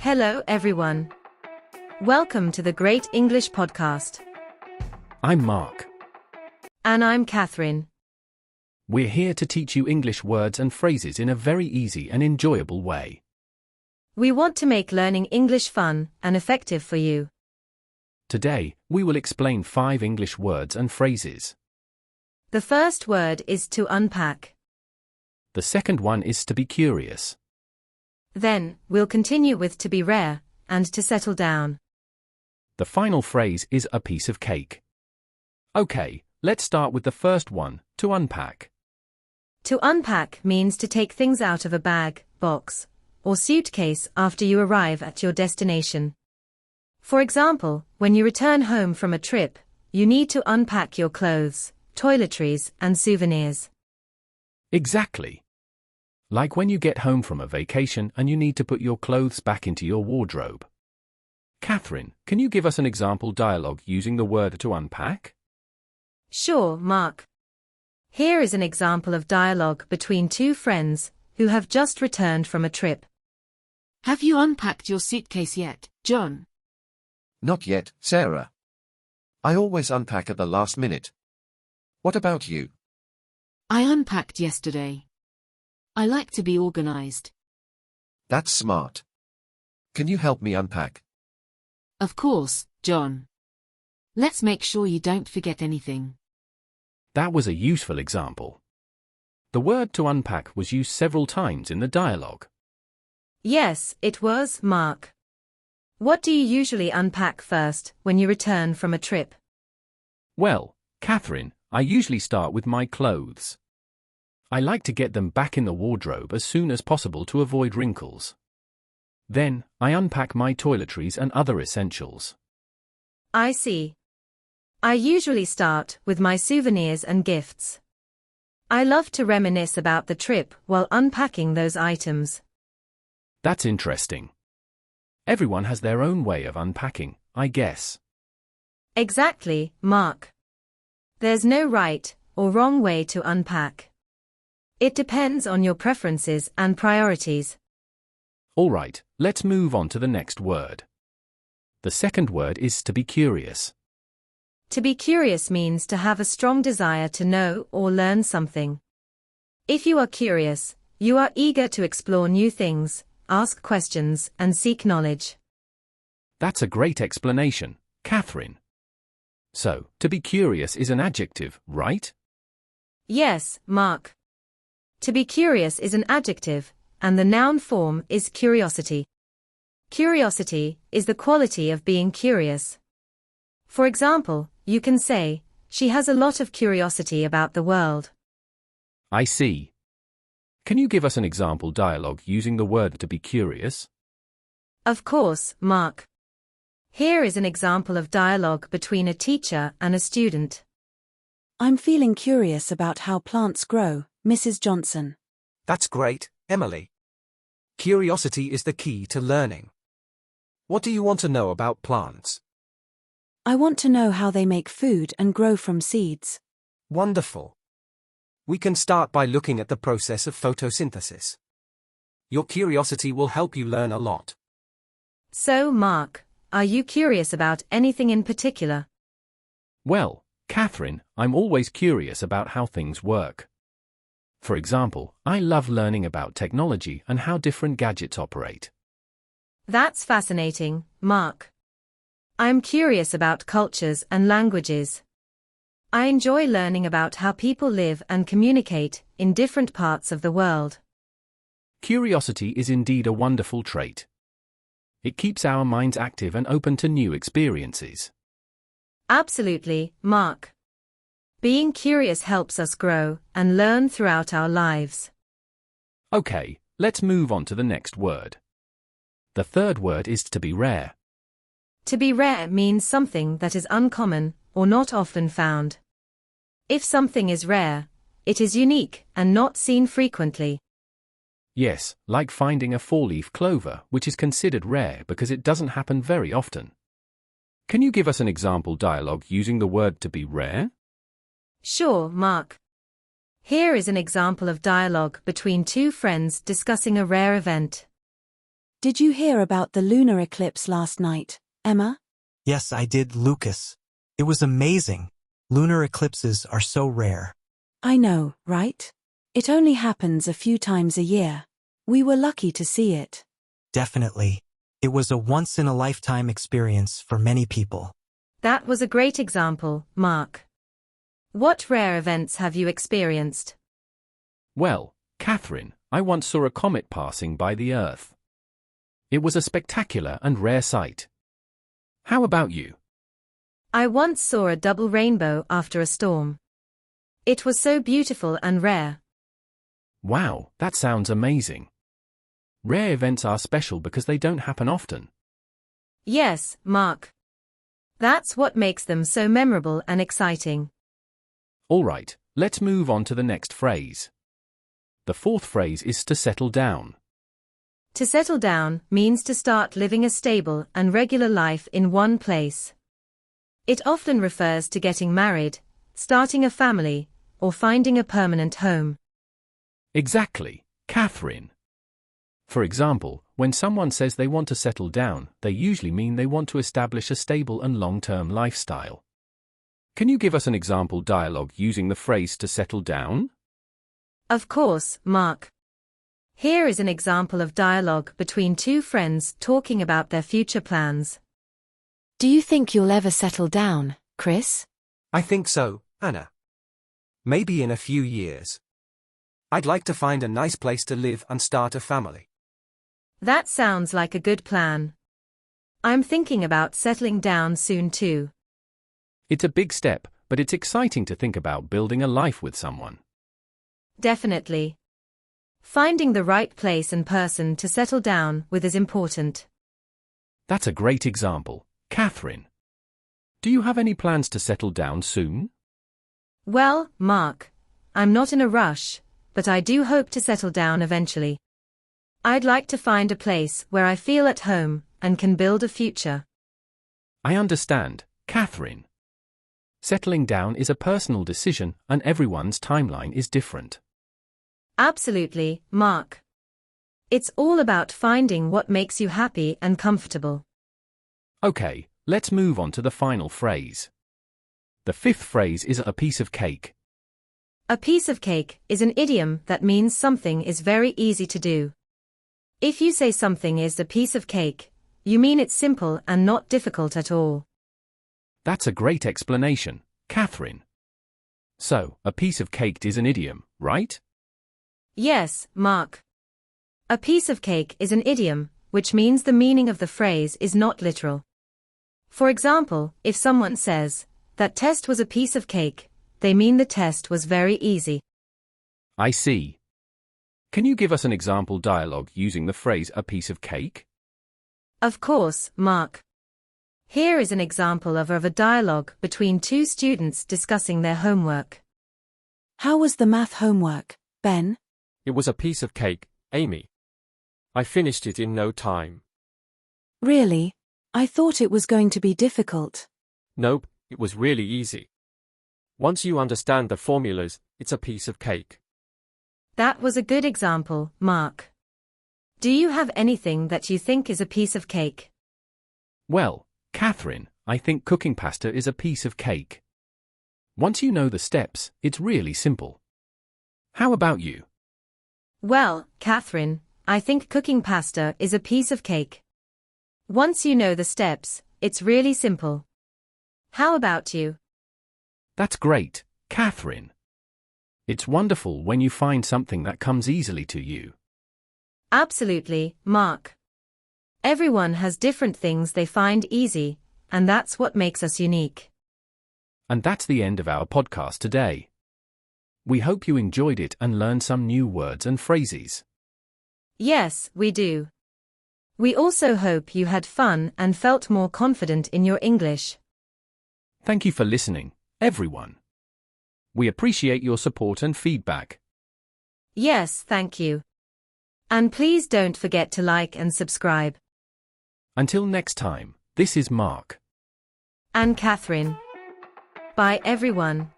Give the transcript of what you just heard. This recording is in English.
Hello, everyone. Welcome to the Great English Podcast. I'm Mark. And I'm Catherine. We're here to teach you English words and phrases in a very easy and enjoyable way. We want to make learning English fun and effective for you. Today, we will explain 5 English words and phrases. The first word is to unpack. The second one is to be curious. Then, we'll continue with to be rare and to settle down. The final phrase is a piece of cake. Okay, let's start with the first one, to unpack. To unpack means to take things out of a bag, box, or suitcase after you arrive at your destination. For example, when you return home from a trip, you need to unpack your clothes, toiletries, and souvenirs. Exactly. Like when you get home from a vacation and you need to put your clothes back into your wardrobe. Catherine, can you give us an example dialogue using the word to unpack? Sure, Mark. Here is an example of dialogue between two friends who have just returned from a trip. Have you unpacked your suitcase yet, John? Not yet, Sarah. I always unpack at the last minute. What about you? I unpacked yesterday. I like to be organized. That's smart. Can you help me unpack? Of course, John. Let's make sure you don't forget anything. That was a useful example. The word to unpack was used several times in the dialogue. Yes, it was, Mark. What do you usually unpack first when you return from a trip? Well, Catherine, I usually start with my clothes. I like to get them back in the wardrobe as soon as possible to avoid wrinkles. Then, I unpack my toiletries and other essentials. I see. I usually start with my souvenirs and gifts. I love to reminisce about the trip while unpacking those items. That's interesting. Everyone has their own way of unpacking, I guess. Exactly, Mark. There's no right or wrong way to unpack. It depends on your preferences and priorities. All right, let's move on to the next word. The second word is to be curious. To be curious means to have a strong desire to know or learn something. If you are curious, you are eager to explore new things, ask questions, and seek knowledge. That's a great explanation, Catherine. So, to be curious is an adjective, right? Yes, Mark. To be curious is an adjective, and the noun form is curiosity. Curiosity is the quality of being curious. For example, you can say, she has a lot of curiosity about the world. I see. Can you give us an example dialogue using the word to be curious? Of course, Mark. Here is an example of dialogue between a teacher and a student. I'm feeling curious about how plants grow, Mrs. Johnson. That's great, Emily. Curiosity is the key to learning. What do you want to know about plants? I want to know how they make food and grow from seeds. Wonderful. We can start by looking at the process of photosynthesis. Your curiosity will help you learn a lot. So, Mark, are you curious about anything in particular? Well, Catherine, I'm always curious about how things work. For example, I love learning about technology and how different gadgets operate. That's fascinating, Mark. I'm curious about cultures and languages. I enjoy learning about how people live and communicate in different parts of the world. Curiosity is indeed a wonderful trait. It keeps our minds active and open to new experiences. Absolutely, Mark. Being curious helps us grow and learn throughout our lives. Okay, let's move on to the next word. The third word is to be rare. To be rare means something that is uncommon or not often found. If something is rare, it is unique and not seen frequently. Yes, like finding a 4-leaf clover, which is considered rare because it doesn't happen very often. Can you give us an example dialogue using the word to be rare? Sure, Mark. Here is an example of dialogue between two friends discussing a rare event. Did you hear about the lunar eclipse last night, Emma? Yes, I did, Lucas. It was amazing. Lunar eclipses are so rare. I know, right? It only happens a few times a year. We were lucky to see it. Definitely. It was a once-in-a-lifetime experience for many people. That was a great example, Mark. What rare events have you experienced? Well, Catherine, I once saw a comet passing by the Earth. It was a spectacular and rare sight. How about you? I once saw a double rainbow after a storm. It was so beautiful and rare. Wow, that sounds amazing. Rare events are special because they don't happen often. Yes, Mark. That's what makes them so memorable and exciting. All right, let's move on to the next phrase. The fourth phrase is to settle down. To settle down means to start living a stable and regular life in one place. It often refers to getting married, starting a family, or finding a permanent home. Exactly, Catherine. For example, when someone says they want to settle down, they usually mean they want to establish a stable and long-term lifestyle. Can you give us an example dialogue using the phrase to settle down? Of course, Mark. Here is an example of dialogue between two friends talking about their future plans. Do you think you'll ever settle down, Chris? I think so, Anna. Maybe in a few years. I'd like to find a nice place to live and start a family. That sounds like a good plan. I'm thinking about settling down soon too. It's a big step, but it's exciting to think about building a life with someone. Definitely. Finding the right place and person to settle down with is important. That's a great example, Catherine. Do you have any plans to settle down soon? Well, Mark, I'm not in a rush, but I do hope to settle down eventually. I'd like to find a place where I feel at home and can build a future. I understand, Catherine. Settling down is a personal decision and everyone's timeline is different. Absolutely, Mark. It's all about finding what makes you happy and comfortable. Okay, let's move on to the final phrase. The fifth phrase is a piece of cake. A piece of cake is an idiom that means something is very easy to do. If you say something is a piece of cake, you mean it's simple and not difficult at all. That's a great explanation, Catherine. So, a piece of cake is an idiom, right? Yes, Mark. A piece of cake is an idiom, which means the meaning of the phrase is not literal. For example, if someone says, "That test was a piece of cake," they mean the test was very easy. I see. Can you give us an example dialogue using the phrase a piece of cake? Of course, Mark. Here is an example of a dialogue between two students discussing their homework. How was the math homework, Ben? It was a piece of cake, Amy. I finished it in no time. Really? I thought it was going to be difficult. Nope, it was really easy. Once you understand the formulas, it's a piece of cake. That was a good example, Mark. Do you have anything that you think is a piece of cake? Well, Catherine, I think cooking pasta is a piece of cake. Once you know the steps, it's really simple. How about you? Well, Catherine, I think cooking pasta is a piece of cake. Once you know the steps, it's really simple. How about you? That's great, Catherine. It's wonderful when you find something that comes easily to you. Absolutely, Mark. Everyone has different things they find easy, and that's what makes us unique. And that's the end of our podcast today. We hope you enjoyed it and learned some new words and phrases. Yes, we do. We also hope you had fun and felt more confident in your English. Thank you for listening, everyone. We appreciate your support and feedback. Yes, thank you. And please don't forget to like and subscribe. Until next time, this is Mark. And Catherine. Bye everyone.